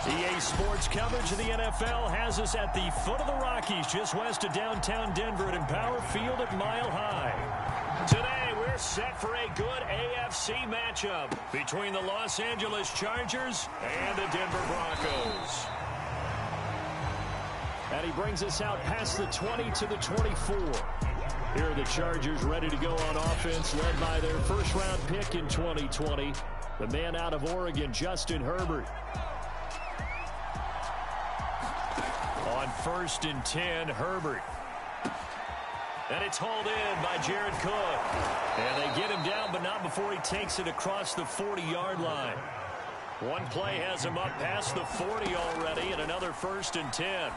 EA Sports coverage of the NFL has us at the foot of the Rockies, just west of downtown Denver at Empower Field at Mile High. Today, we're set for a good AFC matchup between the Los Angeles Chargers and the Denver Broncos. And he brings us out past the 20 to the 24. Here are the Chargers ready to go on offense, led by their first-round pick in 2020, the man out of Oregon, Justin Herbert. On 1st and 10, Herbert. And it's hauled in by Jared Cook. And they get him down, but not before he takes it across the 40-yard line. One play has him up past the 40 already, and another 1st and 10.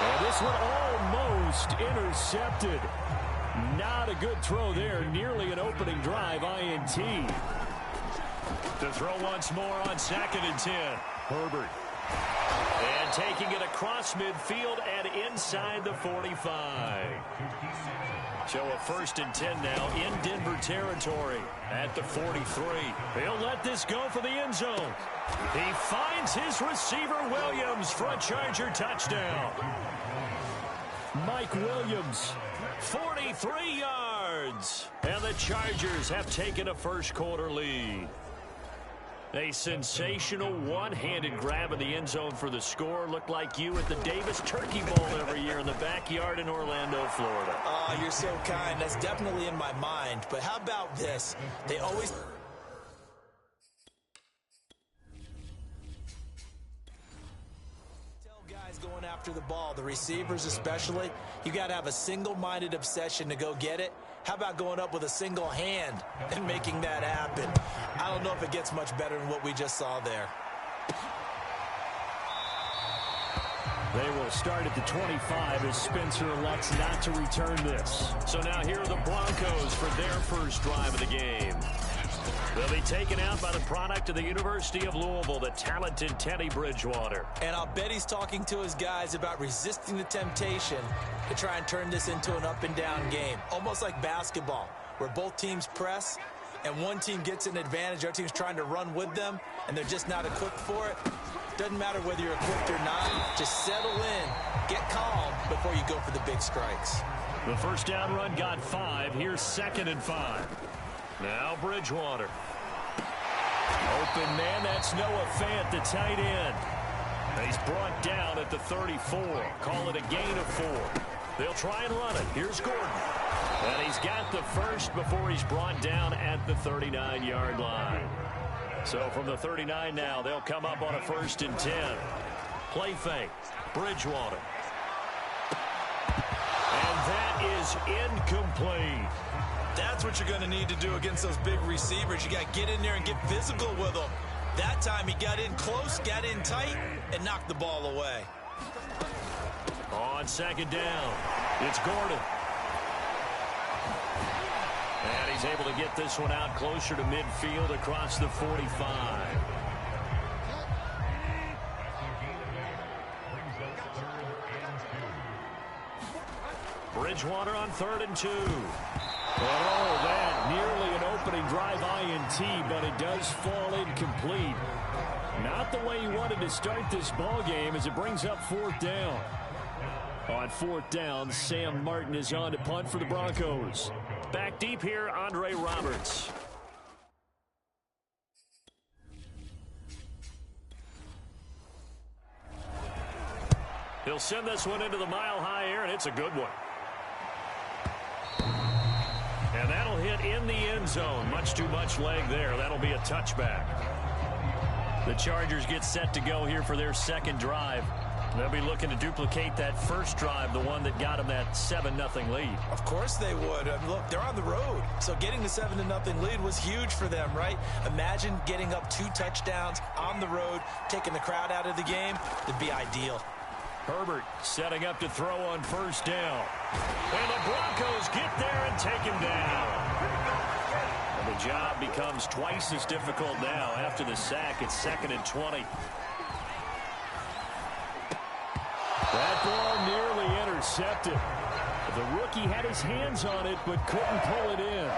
And this one almost intercepted. Not a good throw there. Nearly an opening drive, INT. To throw once more on 2nd and 10. Herbert. And taking it across midfield and inside the 45. So a 1st and 10 now in Denver territory at the 43. He'll let this go for the end zone. He finds his receiver Williams for a Charger touchdown. Mike Williams, 43 yards. And the Chargers have taken a first-quarter lead. A sensational one-handed grab in the end zone for the score. Looked like you at the Davis Turkey Bowl every year in the backyard in Orlando, Florida. Oh, you're so kind. That's definitely in my mind. But how about this? They always... tell guys going after the ball, the receivers especially, you got to have a single-minded obsession to go get it. How about going up with a single hand and making that happen? I don't know if it gets much better than what we just saw there. They will start at the 25 as Spencer elects not to return this. So now here are the Broncos for their first drive of the game. They'll be taken out by the product of the University of Louisville, the talented Teddy Bridgewater. And I'll bet he's talking to his guys about resisting the temptation to try and turn this into an up-and-down game. Almost like basketball, where both teams press, and one team gets an advantage, our team's trying to run with them, and they're just not equipped for it. Doesn't matter whether you're equipped or not. Just settle in, get calm before you go for the big strikes. The first down run got 5. Here's 2nd and 5. Now Bridgewater. Open man, that's Noah Fant, the tight end. He's brought down at the 34. Call it a gain of 4. They'll try and run it. Here's Gordon. And he's got the first before he's brought down at the 39-yard line. So from the 39 now, they'll come up on a 1st and 10. Play fake. Bridgewater. And that is incomplete. That's what you're going to need to do against those big receivers. You got to get in there and get physical with them. That time he got in close, got in tight, and knocked the ball away. On 2nd down, it's Gordon. And he's able to get this one out closer to midfield across the 45. Bridgewater on 3rd and 2. Oh, that nearly an opening drive INT, but it does fall incomplete. Not the way he wanted to start this ball game as it brings up 4th down. On 4th down, Sam Martin is on to punt for the Broncos. Back deep here, Andre Roberts. He'll send this one into the mile-high air, and it's a good one. And that'll hit in the end zone. Much too much leg there. That'll be a touchback. The Chargers get set to go here for their 2nd drive. They'll be looking to duplicate that first drive, the one that got them that 7-0 lead. Of course they would. Look, they're on the road. So getting the 7-0 lead was huge for them, right? Imagine getting up 2 touchdowns on the road, taking the crowd out of the game. It'd be ideal. Herbert setting up to throw on 1st down. And the Broncos get there and take him down. And the job becomes twice as difficult now after the sack. It's 2nd and 20. That ball nearly intercepted. The rookie had his hands on it but couldn't pull it in.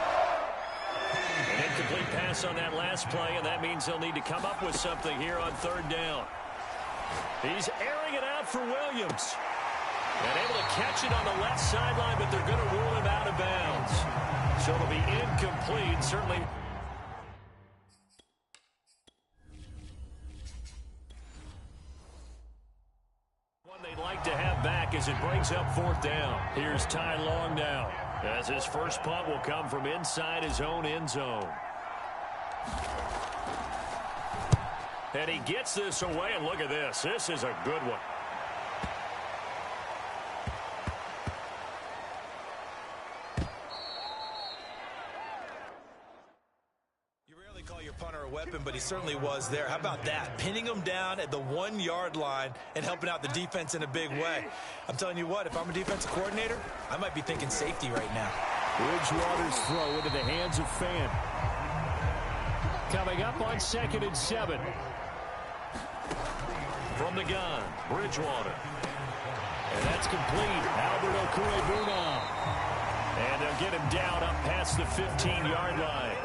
And it incomplete pass on that last play, and that means they'll need to come up with something here on third down. He's airing it out for Williams. And able to catch it on the left sideline, but they're going to rule him out of bounds. So it'll be incomplete, certainly. One they'd like to have back as it brings up fourth down. Here's Ty Long now, as his first punt will come from inside his own end zone. And he gets this away, and look at this. This is a good one. Weapon, but he certainly was there. How about that? Pinning him down at the 1-yard line and helping out the defense in a big way. I'm telling you what, if I'm a defensive coordinator, I might be thinking safety right now. Bridgewater's throw into the hands of Fan. Coming up on 2nd and 7. From the gun, Bridgewater. And that's complete. Albert Okwuegbunam. And they'll get him down up past the 15-yard line.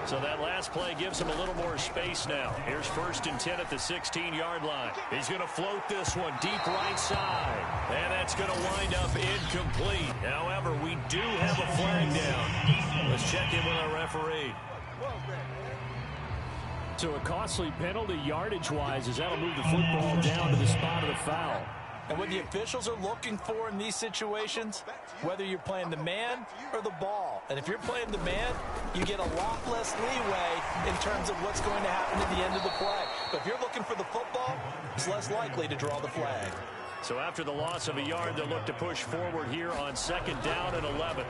So that last play gives him a little more space now. Here's 1st and 10 at the 16-yard line. He's going to float this one deep right side. And that's going to wind up incomplete. However, we do have a flag down. Let's check in with our referee. So a costly penalty yardage-wise, as that'll move the football down to the spot of the foul. And what the officials are looking for in these situations, whether you're playing the man or the ball. And if you're playing the man, you get a lot less leeway in terms of what's going to happen at the end of the play. But if you're looking for the football, it's less likely to draw the flag. So after the loss of a yard, they'll look to push forward here on 2nd down and 11.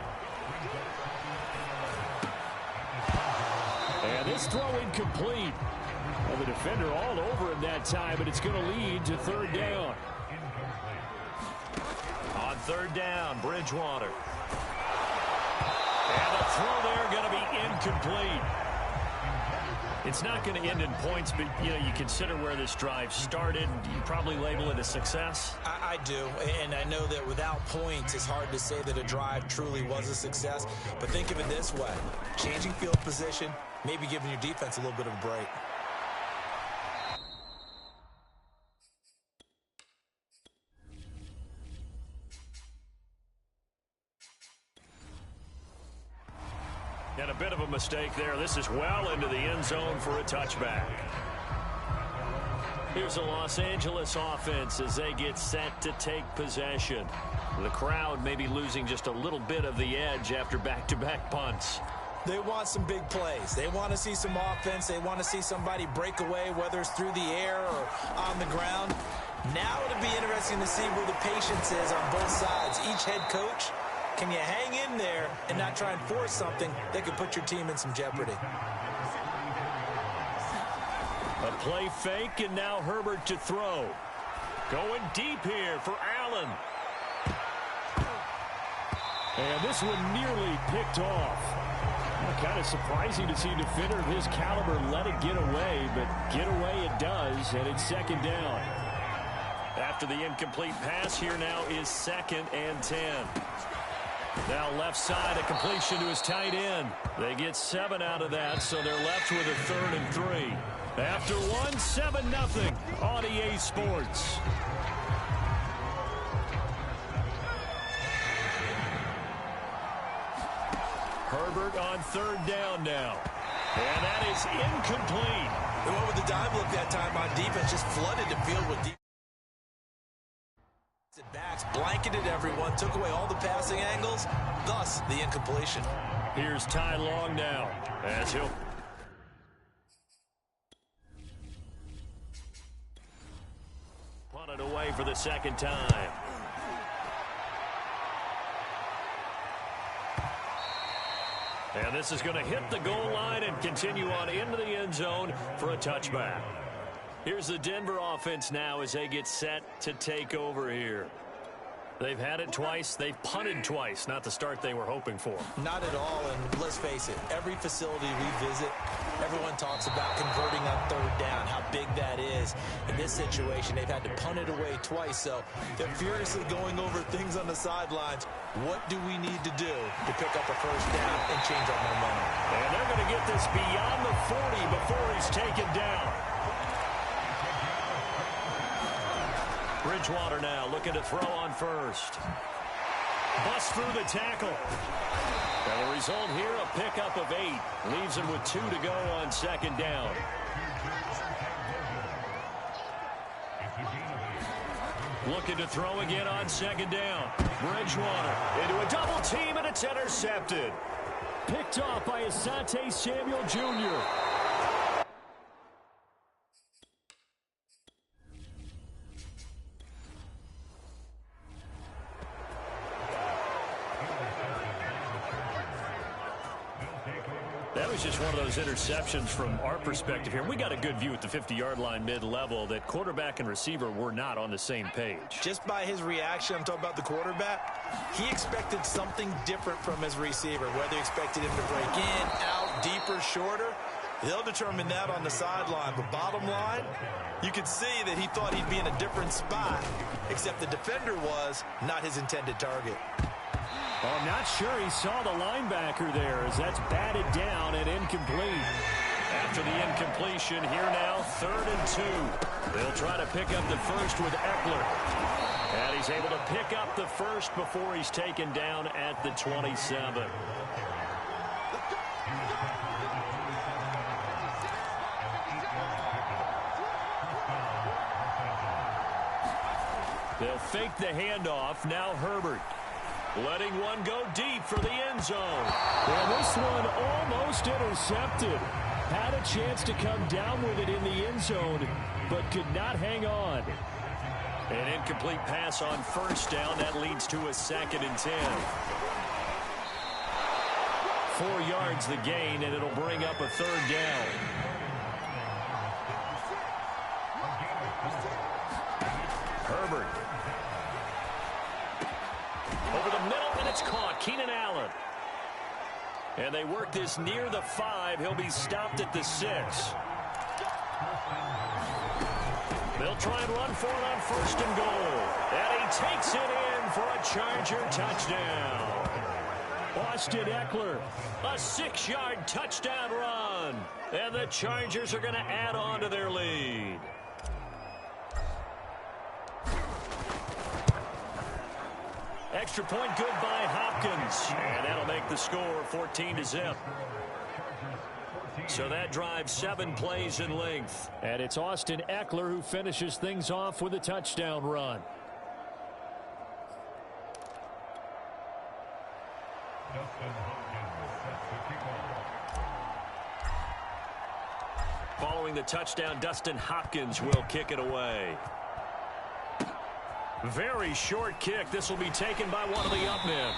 And this throw incomplete. Well, the defender all over him that time, but it's going to lead to 3rd down. On 3rd down, Bridgewater. And the throw there going to be incomplete. It's not going to end in points, but you consider where this drive started. You probably label it a success. I do, and I know that without points, it's hard to say that a drive truly was a success. But think of it this way. Changing field position, maybe giving your defense a little bit of a break. And a bit of a mistake there. This is well into the end zone for a touchback. Here's the Los Angeles offense as they get set to take possession. The crowd may be losing just a little bit of the edge after back-to-back punts. They want some big plays. They want to see some offense. They want to see somebody break away, whether it's through the air or on the ground. Now it'll be interesting to see where the patience is on both sides. Each head coach, can you hang in there and not try and force something that could put your team in some jeopardy? A play fake, and now Herbert to throw. Going deep here for Allen. And this one nearly picked off. Kind of surprising to see a defender of his caliber let it get away, but get away it does, and it's 2nd down. After the incomplete pass, here now is 2nd and 10. Now left side, a completion to his tight end. They get 7 out of that, so they're left with a 3rd and 3. After 1, 7-0 on EA Sports. Herbert on 3rd down now. And that is incomplete. The one with the dive look that time on defense just flooded the field with defense. Backs blanketed everyone, took away all the passing angles, thus the incompletion. Here's Ty Long now as he'll punt it away for the 2nd time. And this is going to hit the goal line and continue on into the end zone for a touchback. Here's the Denver offense now as they get set to take over here. They've had it twice. They've punted twice. Not the start they were hoping for. Not at all, and let's face it, every facility we visit, everyone talks about converting on third down, how big that is. In this situation, they've had to punt it away twice, so they're furiously going over things on the sidelines. What do we need to do to pick up a first down and change our momentum? And they're going to get this beyond the 40 before he's taken down. Bridgewater now looking to throw on first. Bust through the tackle. And the result here, a pickup of 8. Leaves him with 2 to go on second down. Looking to throw again on second down. Bridgewater into a double team, and it's intercepted. Picked off by Asante Samuel Jr. That was just one of those interceptions from our perspective here. We got a good view at the 50-yard line mid-level that quarterback and receiver were not on the same page. Just by his reaction, I'm talking about the quarterback, he expected something different from his receiver, whether he expected him to break in, out, deeper, shorter. They'll determine that on the sideline. But bottom line, you could see that he thought he'd be in a different spot, except the defender was not his intended target. Well, I'm not sure he saw the linebacker there, as that's batted down and incomplete. After the incompletion, here now, 3rd and 2. They'll try to pick up the first with Eckler. And he's able to pick up the first before he's taken down at the 27. They'll fake the handoff. Now Herbert. Letting one go deep for the end zone. Well, this one almost intercepted. Had a chance to come down with it in the end zone, but could not hang on. An incomplete pass on first down. That leads to a 2nd and 10. 4 yards the gain, and it'll bring up a 3rd down. Herbert. Over the middle, and it's caught. Keenan Allen. And they work this near the 5. He'll be stopped at the 6. They'll try and run for it on 1st and goal. And he takes it in for a Charger touchdown. Austin Eckler, a 6-yard touchdown run. And the Chargers are going to add on to their lead. Extra point good by Hopkins. And that'll make the score 14-0. So that drives 7 plays in length. And it's Austin Eckler who finishes things off with a touchdown run. Following the touchdown, Dustin Hopkins will kick it away. Very short kick. This will be taken by one of the up men.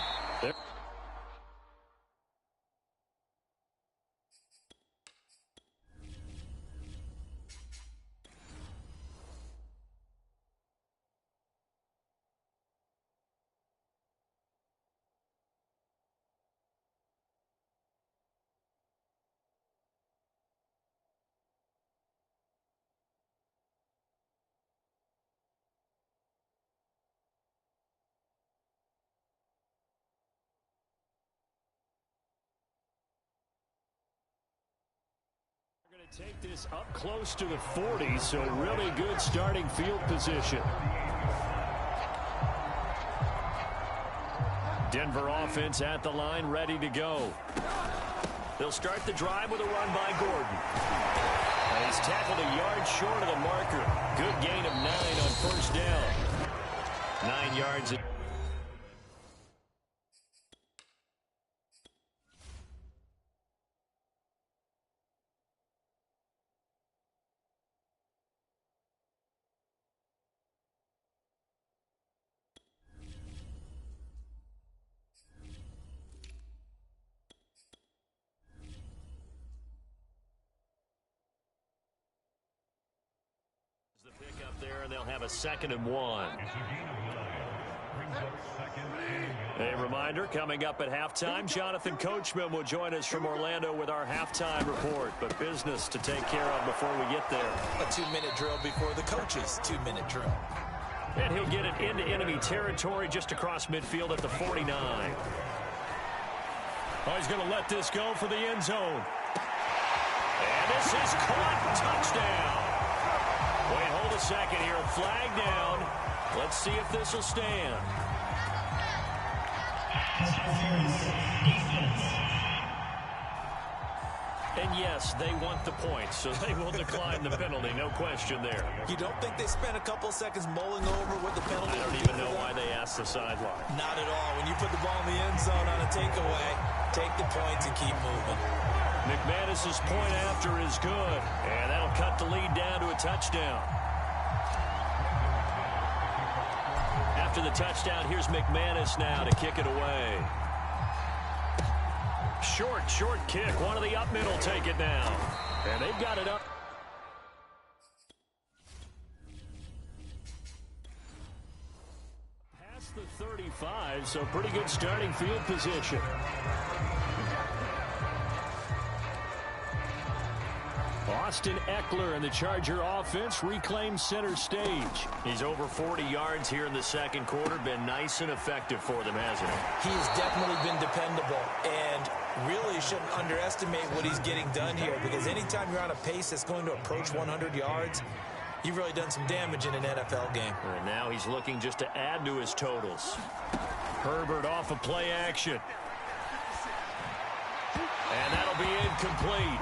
Take this up close to the 40, so really good starting field position. Denver offense at the line, ready to go. They'll start the drive with a run by Gordon. And he's tackled a yard short of the marker. Good gain of 9 on 1st down. 9 yards. The pick up there, and they'll have a 2nd and 1. A reminder, coming up at halftime, Jonathan Coachman will join us from Orlando with our halftime report. But business to take care of before we get there. A 2-minute drill before the coach's 2-minute drill. And he'll get it into enemy territory just across midfield at the 49. Oh, he's going to let this go for the end zone. And this is caught. Touchdown. Wait, hold a second here. Flag down. Let's see if this will stand. And yes, they want the points, so they will decline the penalty. No question there. You don't think they spent a couple seconds mulling over what the penalty? I don't even know why they asked the sideline. Not at all. When you put the ball in the end zone on a takeaway, take the points and keep moving. McManus's point after is good, and that'll cut the lead down to a touchdown. After the touchdown, here's McManus now to kick it away. Short kick. One of the up middle take it down. And they've got it up. Past the 35, so pretty good starting field position. Austin Eckler and the Charger offense reclaims center stage. He's over 40 yards here in the second quarter. Been nice and effective for them, hasn't he? He has definitely been dependable, and really shouldn't underestimate what he's getting done here, because anytime you're on a pace that's going to approach 100 yards, you've really done some damage in an NFL game. And now he's looking just to add to his totals. Herbert off of play action. And that'll be incomplete.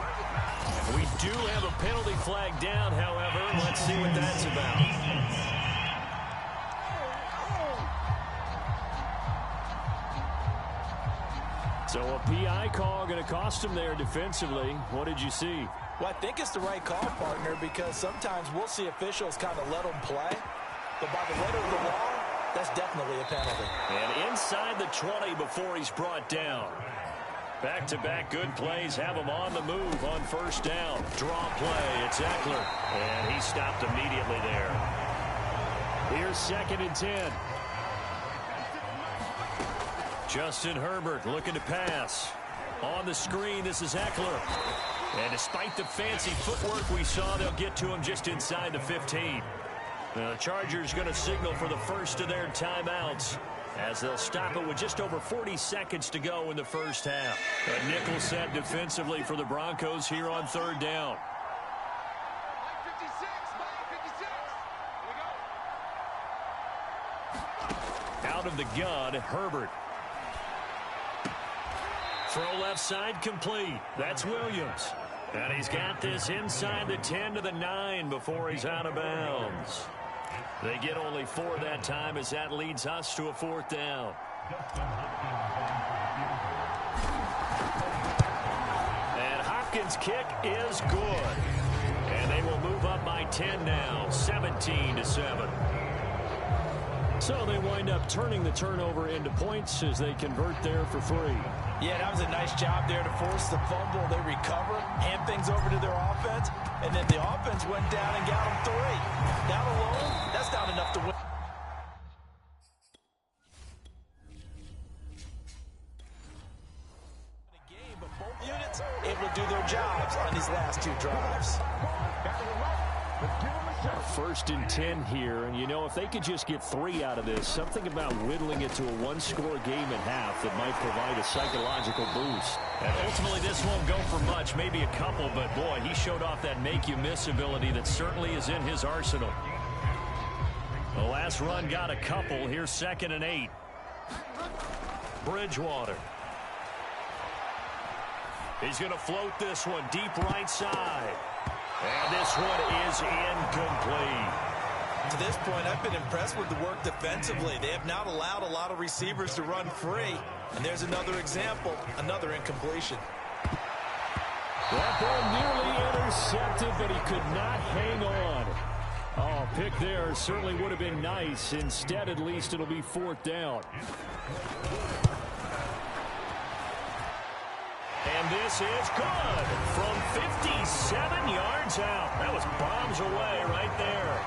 We do have a penalty flag down, however. Let's see what that's about. So a PI call going to cost him there defensively. What did you see? Well, I think it's the right call, partner, because sometimes we'll see officials kind of let them play. But by the letter of the law, that's definitely a penalty. And inside the 20 before he's brought down. Back-to-back good plays have him on the move on first down. Draw play, it's Eckler. And he stopped immediately there. Here's 2nd and 10. Justin Herbert looking to pass. On the screen, this is Eckler. And despite the fancy footwork we saw, they'll get to him just inside the 15. Now, the Chargers going to signal for the first of their timeouts, as they'll stop it with just over 40 seconds to go in the first half. A nickel set defensively for the Broncos here on 3rd down. Out of the gun, Herbert. Throw left side complete. That's Williams. And he's got this inside the 10 to the 9 before he's out of bounds. They get only 4 that time, as that leads us to a 4th down. And Hopkins' kick is good. And they will move up by 10 now, 17-7. So they wind up turning the turnover into points as they convert there for 3. Yeah, that was a nice job there to force the fumble. They recover, hand things over to their offense, and then the offense went down and got them 3. That alone, that's not enough to win. Game, but both units able to do their jobs on these last 2 drives. 1st and 10 here, and you know, if they could just get 3 out of this, something about whittling it to a 1-score game at half that might provide a psychological boost. And ultimately, this won't go for much, maybe a couple, but boy, he showed off that make-you-miss ability that certainly is in his arsenal. The last run got a couple. Here's 2nd and 8. Bridgewater. He's going to float this one deep right side. And this one is incomplete. To this point, I've been impressed with the work defensively. They have not allowed a lot of receivers to run free. And there's another example, another incompletion. That ball nearly intercepted, but he could not hang on. Oh, pick there certainly would have been nice. Instead, at least, it'll be 4th down. And this is good from 57 yards out. That was bombs away right there.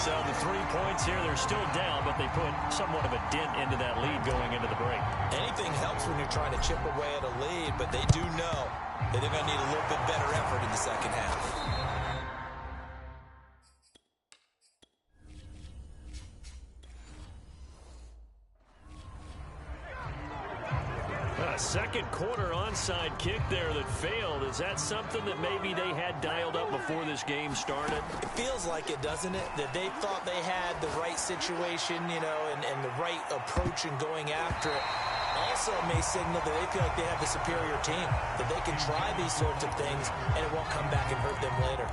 So the 3 points here, they're still down, but they put somewhat of a dent into that lead going into the break. Anything helps when you're trying to chip away at a lead, but they do know that they're going to need a little bit better effort in the second half. Second quarter onside kick there that failed. Is that something that maybe they had dialed up before this game started? It feels like it, doesn't it? That they thought they had the right situation, you know, and the right approach in going after it. Also may signal that they feel like they have the superior team, that they can try these sorts of things and it won't come back and hurt them later.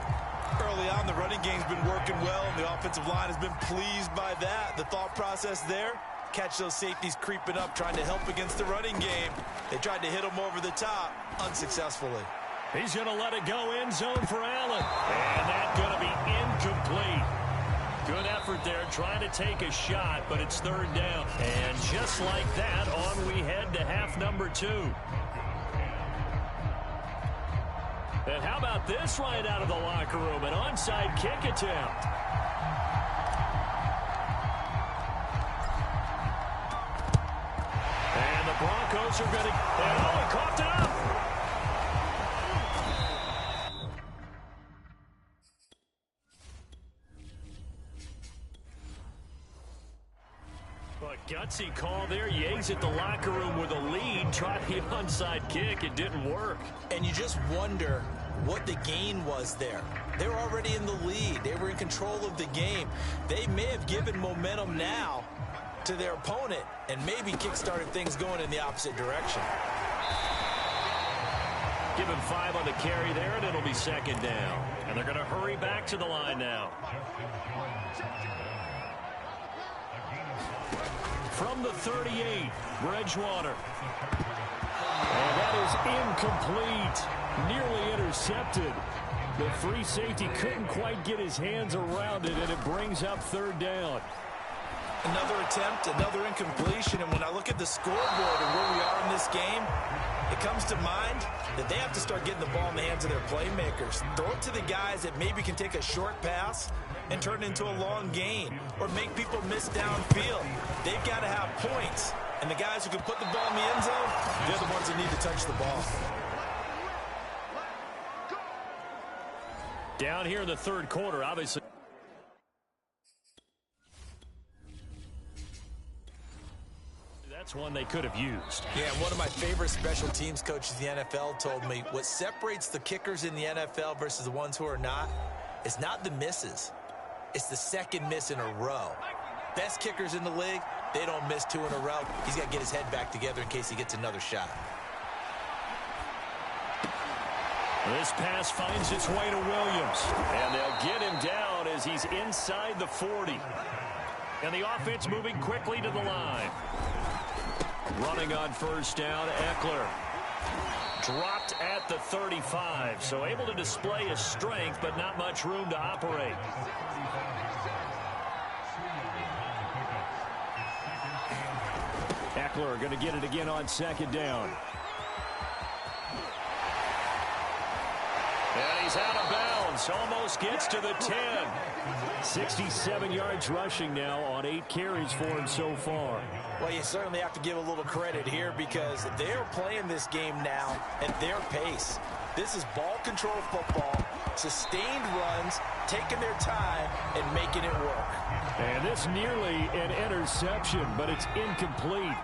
Early on, the running game's been working well, and the offensive line has been pleased by that. The thought process there, catch those safeties creeping up, trying to help against the running game. They tried to hit him over the top, unsuccessfully. He's going to let it go end zone for Allen. And that's going to be incomplete. Good effort there, trying to take a shot, but it's third down. And just like that, on we head to half number 2. And how about this right out of the locker room? An onside kick attempt. And the Broncos are going to... Oh, he coughed it up. A gutsy call there. Yates at the locker room with a lead. Tried the onside kick. It didn't work. And you just wonder what the gain was there. They were already in the lead. They were in control of the game. They may have given momentum now to their opponent and maybe kick-started things going in the opposite direction. Give him 5 on the carry there, and it'll be second down. And they're going to hurry back to the line now. From the 38, Bridgewater. And that is incomplete. Nearly intercepted. The free safety couldn't quite get his hands around it, and it brings up third down. Another attempt, another incompletion, and when I look at the scoreboard and where we are in this game, it comes to mind that they have to start getting the ball in the hands of their playmakers. Throw it to the guys that maybe can take a short pass and turn it into a long gain or make people miss downfield. They've got to have points, and the guys who can put the ball in the end zone, they're the ones that need to touch the ball. Down here in the third quarter, obviously. That's one they could have used. Yeah, one of my favorite special teams coaches in the NFL told me what separates the kickers in the NFL versus the ones who are not is not the misses. It's the second miss in a row. Best kickers in the league, they don't miss 2 in a row. He's got to get his head back together in case he gets another shot. This pass finds its way to Williams. And they'll get him down as he's inside the 40. And the offense moving quickly to the line. Running on first down, Eckler. Dropped at the 35, so able to display his strength, but not much room to operate. Eckler going to get it again on second down. And he's out of bounds. Almost gets to the 10. 67 yards rushing now on 8 carries for him so far. Well, you certainly have to give a little credit here because they're playing this game now at their pace. This is ball control football, sustained runs, taking their time, and making it work. And this nearly an interception, but it's incomplete.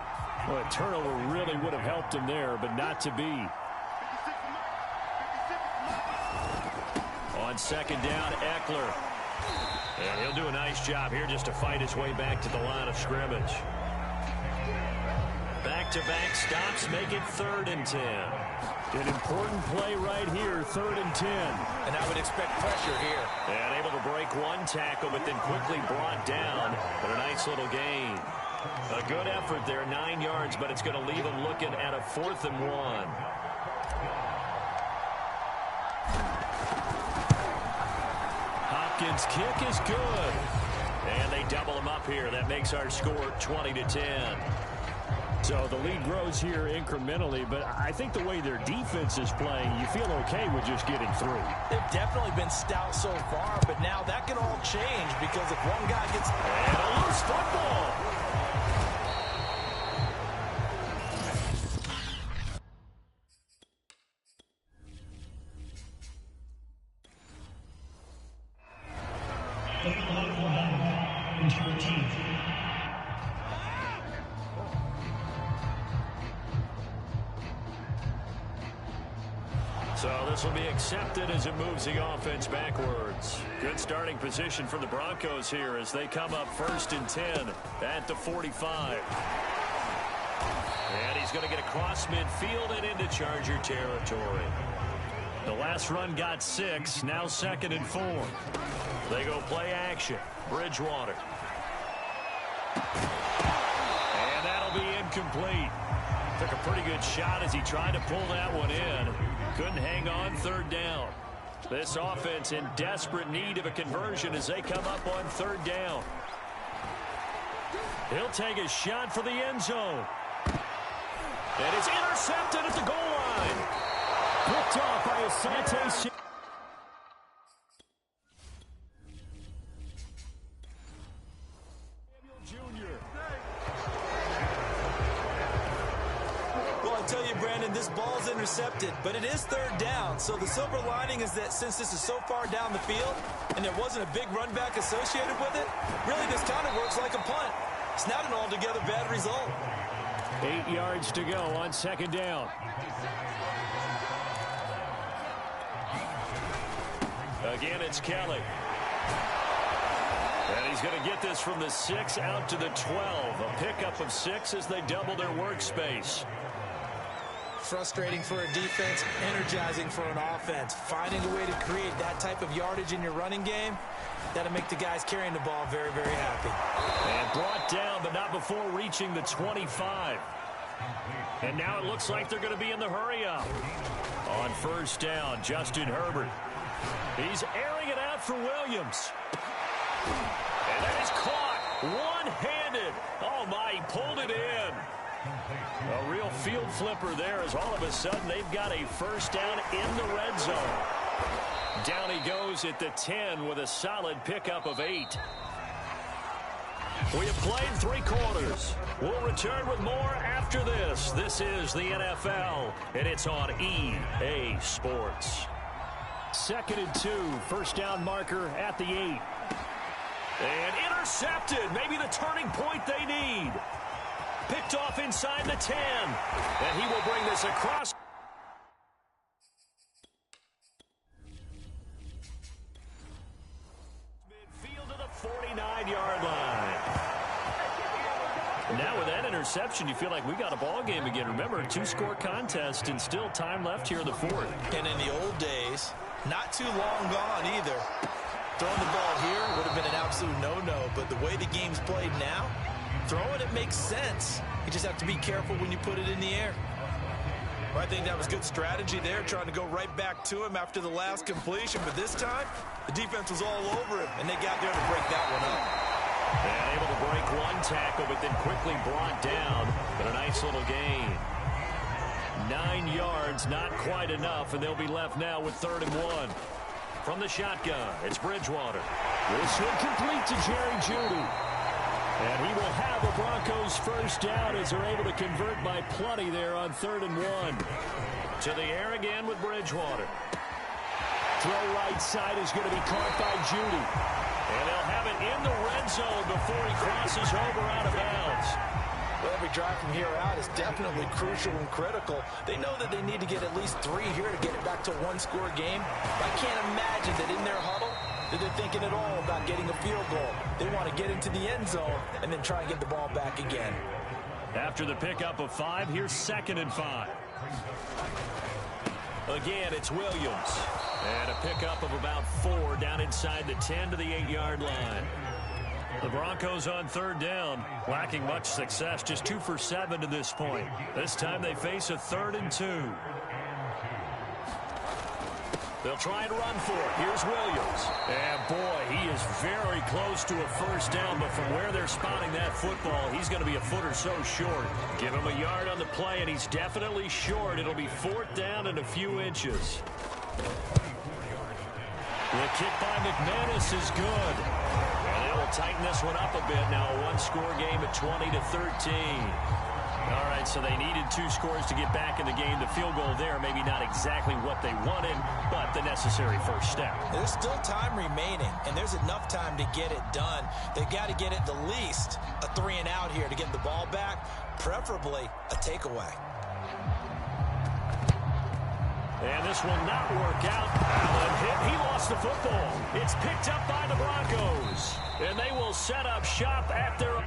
Well, a turnover really would have helped him there, but not to be. On second down, Eckler. And he'll do a nice job here just to fight his way back to the line of scrimmage. Back-to-back stops make it 3rd and 10. An important play right here, 3rd and 10. And I would expect pressure here. And able to break one tackle, but then quickly brought down. But a nice little gain. A good effort there, 9 yards, but it's going to leave him looking at a 4th and 1. Hopkins' kick is good. And they double him up here. That makes our score 20-10. So the lead grows here incrementally, but I think the way their defense is playing, you feel okay with just getting through. They've definitely been stout so far, but now that can all change because if one guy gets... And a loose football. So this will be accepted as it moves the offense backwards. Good starting position for the Broncos here as they come up 1st and 10 at the 45. And he's going to get across midfield and into Charger territory. The last run got 6, now 2nd and 4. They go play action. Bridgewater. And that'll be incomplete. Took a pretty good shot as he tried to pull that one in. Couldn't hang on 3rd down. This offense in desperate need of a conversion as they come up on 3rd down. He'll take a shot for the end zone. And it's intercepted at the goal line. Picked off by Asante. Tell you, Brandon, this ball's intercepted, but it is 3rd down. So the silver lining is that since this is so far down the field and there wasn't a big run back associated with it, really this kind of works like a punt. It's not an altogether bad result. 8 yards to go on 2nd down. Again, it's Kelly. And he's going to get this from the 6 out to the 12. A pickup of 6 as they double their workspace. Frustrating for a defense, energizing for an offense. Finding a way to create that type of yardage in your running game, that'll make the guys carrying the ball very, very happy. And brought down, but not before reaching the 25. And now it looks like they're going to be in the hurry-up. On 1st down, Justin Herbert. He's airing it out for Williams. And that is caught one-handed. Oh, my, he pulled it in. A real field flipper there as all of a sudden they've got a 1st down in the red zone. Down he goes at the 10 with a solid pickup of 8. We have played 3 quarters. We'll return with more after this. This is the NFL, and it's on EA Sports. 2nd and 2, 1st down marker at the 8. And intercepted, maybe the turning point they need. Picked off inside the 10. And he will bring this across. Midfield to the 49-yard line. Now with that interception, you feel like we got a ball game again. Remember, a 2-score contest and still time left here in the 4th. And in the old days, not too long gone either. Throwing the ball here would have been an absolute no-no, but the way the game's played now, throwing it makes sense. You just have to be careful when you put it in the air. Well, I think that was good strategy there, trying to go right back to him after the last completion. But this time, the defense was all over him, and they got there to break that one up. And able to break one tackle, but then quickly brought down. But a nice little gain. 9 yards, not quite enough, and they'll be left now with 3rd and 1. From the shotgun, it's Bridgewater. This will complete to Jerry Jeudy. And he will have a Broncos 1st down as they're able to convert by plenty there on 3rd and 1. To the air again with Bridgewater. Throw right side is going to be caught by Jeudy. And they'll have it in the red zone before he crosses over out of bounds. Well, every drive from here out is definitely crucial and critical. They know that they need to get at least 3 here to get it back to a 1-score game. I can't imagine that in their huddle that they're thinking at all about getting a field goal. They want to get into the end zone and then try and get the ball back again. After the pickup of 5, here's 2nd and 5. Again, it's Williams. And a pickup of about 4 down inside the 10 to the 8-yard line. The Broncos on 3rd down, lacking much success, just 2 for 7 to this point. This time they face a 3rd and 2. They'll try and run for it. Here's Williams. And, boy, he is very close to a first down, but from where they're spotting that football, he's going to be a foot or so short. Give him a yard on the play, and he's definitely short. It'll be fourth down and a few inches. The kick by McManus is good. And they will tighten this one up a bit now. A one-score game at 20-13. All right, so they needed 2 scores to get back in the game. The field goal there, maybe not exactly what they wanted, but the necessary first step. There's still time remaining, and there's enough time to get it done. They've got to get at the least a 3-and-out here to get the ball back, preferably a takeaway. And this will not work out. Allen hit. He lost the football. It's picked up by the Broncos, and they will set up shop at their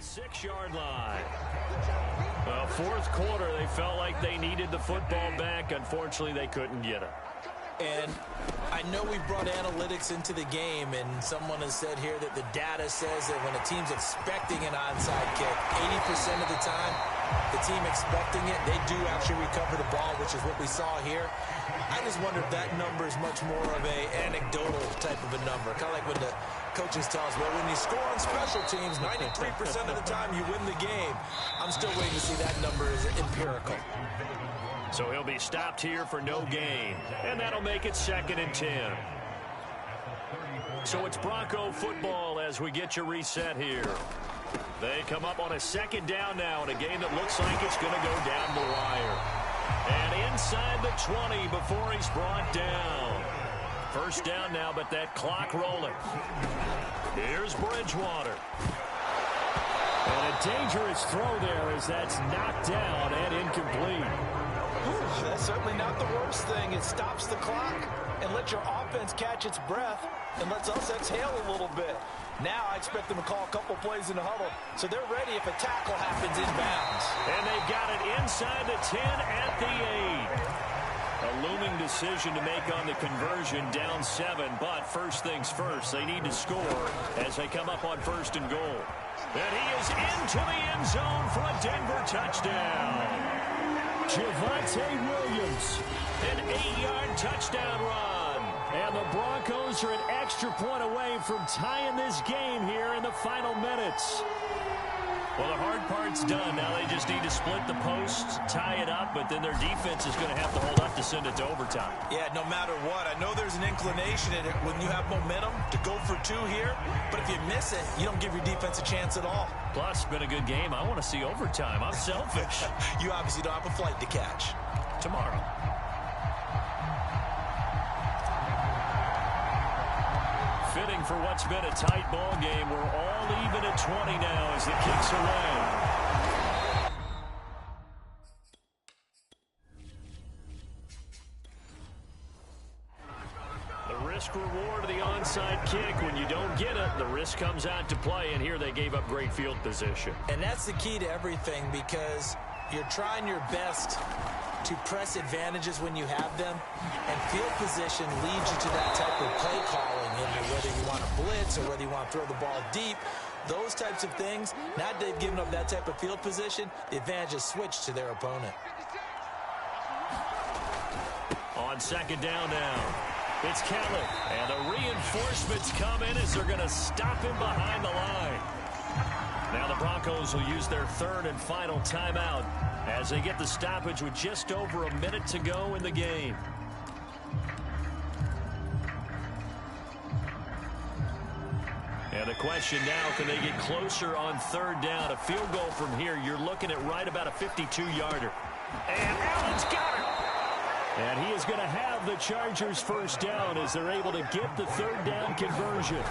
6-yard line. Well, fourth quarter, they felt like they needed the football back. Unfortunately, they couldn't get it. And I know we brought analytics into the game, and someone has said here that the data says that when a team's expecting an onside kick, 80% of the time, the team expecting it, they do actually recover the ball, which is what we saw here. I just wonder if that number is much more of a anecdotal type of a number. Kind of like when the coaches tell us, well, when you score on special teams, 93% of the time you win the game. I'm still waiting to see that number is empirical. So he'll be stopped here for no gain. And that'll make it 2nd and 10. So it's Bronco football as we get you reset here. They come up on a 2nd down now in a game that looks like it's going to go down the wire. And inside the 20 before he's brought down. First down now, but that clock rolling. Here's Bridgewater. And a dangerous throw there as that's knocked down and incomplete. That's certainly not the worst thing. It stops the clock and lets your offense catch its breath and lets us exhale a little bit. Now I expect them to call a couple plays in the huddle, so they're ready if a tackle happens inbounds. And they've got it inside the 10 at the 8. A looming decision to make on the conversion, down 7, but first things first, they need to score as they come up on 1st and goal. And he is into the end zone for a Denver touchdown. Javonte Williams, an 8-yard touchdown run. And the Broncos are an extra point away from tying this game here in the final minutes. Well, the hard part's done. Now they just need to split the posts, tie it up, but then their defense is going to have to hold up to send it to overtime. Yeah, no matter what. I know there's an inclination in it when you have momentum to go for 2 here, but if you miss it, you don't give your defense a chance at all. Plus, it's been a good game. I want to see overtime. I'm selfish. You obviously don't have a flight to catch. Tomorrow. Fitting for what's been a tight ball game. We're all even at 20 now as the kick's away. The risk reward of the onside kick. When you don't get it, the risk comes out to play, and here they gave up great field position. And that's the key to everything, because you're trying your best to press advantages when you have them, and field position leads you to that type of play calling, whether you want to blitz or whether you want to throw the ball deep. Those types of things, now that they've given up that type of field position, the advantage is switched to their opponent. On 2nd down now, it's Kelly, and the reinforcements come in as they're going to stop him behind the line. Now the Broncos will use their 3rd and final timeout as they get the stoppage with just over a minute to go in the game. And the question now, can they get closer on 3rd down? A field goal from here, you're looking at right about a 52-yarder. And Allen's got it. And he is going to have the Chargers' 1st down as they're able to get the 3rd down conversion.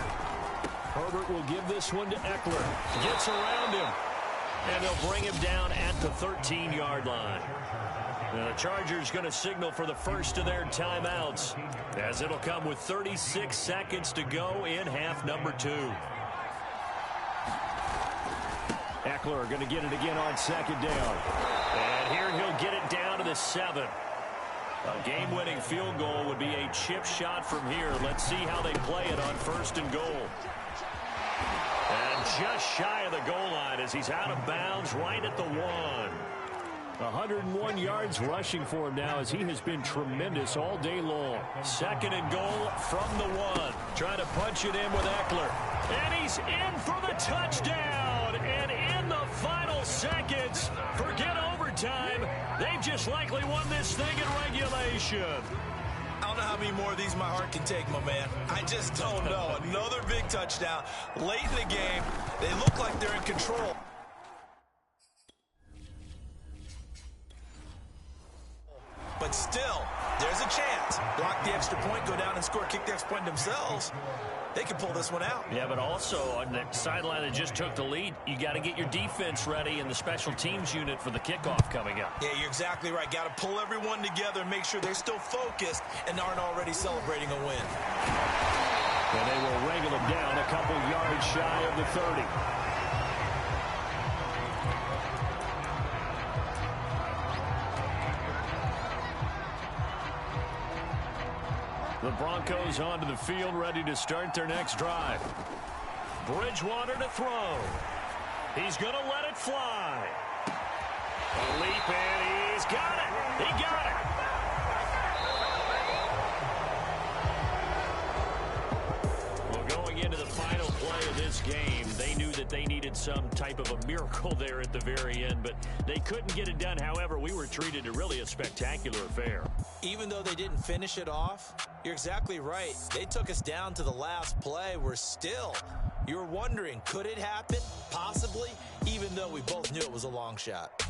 Herbert will give this one to Eckler. Gets around him. And they'll bring him down at the 13-yard line. Now the Chargers going to signal for the first of their timeouts, as it'll come with 36 seconds to go in half number 2. Eckler going to get it again on 2nd down. And here he'll get it down to the 7. A game-winning field goal would be a chip shot from here. Let's see how they play it on 1st and goal. And just shy of the goal line as he's out of bounds right at the 1. 101 yards rushing for him now as he has been tremendous all day long. 2nd and goal from the 1. Trying to punch it in with Eckler. And he's in for the touchdown. And in the final seconds, forget overtime. They've just likely won this thing in regulation. I don't know how many more of these my heart can take, my man. I just don't know. Another big touchdown late in the game. They look like they're in control. But still, there's a chance. Block the extra point, go down and score, kick the extra point themselves. They can pull this one out. Yeah, but also on the sideline that just took the lead, you got to get your defense ready and the special teams unit for the kickoff coming up. Yeah, you're exactly right. Got to pull everyone together and make sure they're still focused and aren't already celebrating a win. And they will wrangle them down a couple yards shy of the 30. The Broncos onto the field, ready to start their next drive. Bridgewater to throw. He's going to let it fly. A leap, and he's got it. He got it. Well, going into the final play of this game, they knew that they needed some type of a miracle there at the very end, but they couldn't get it done. However, we were treated to really a spectacular affair. Even though they didn't finish it off, you're exactly right. They took us down to the last play. You were wondering, could it happen? Possibly, even though we both knew it was a long shot.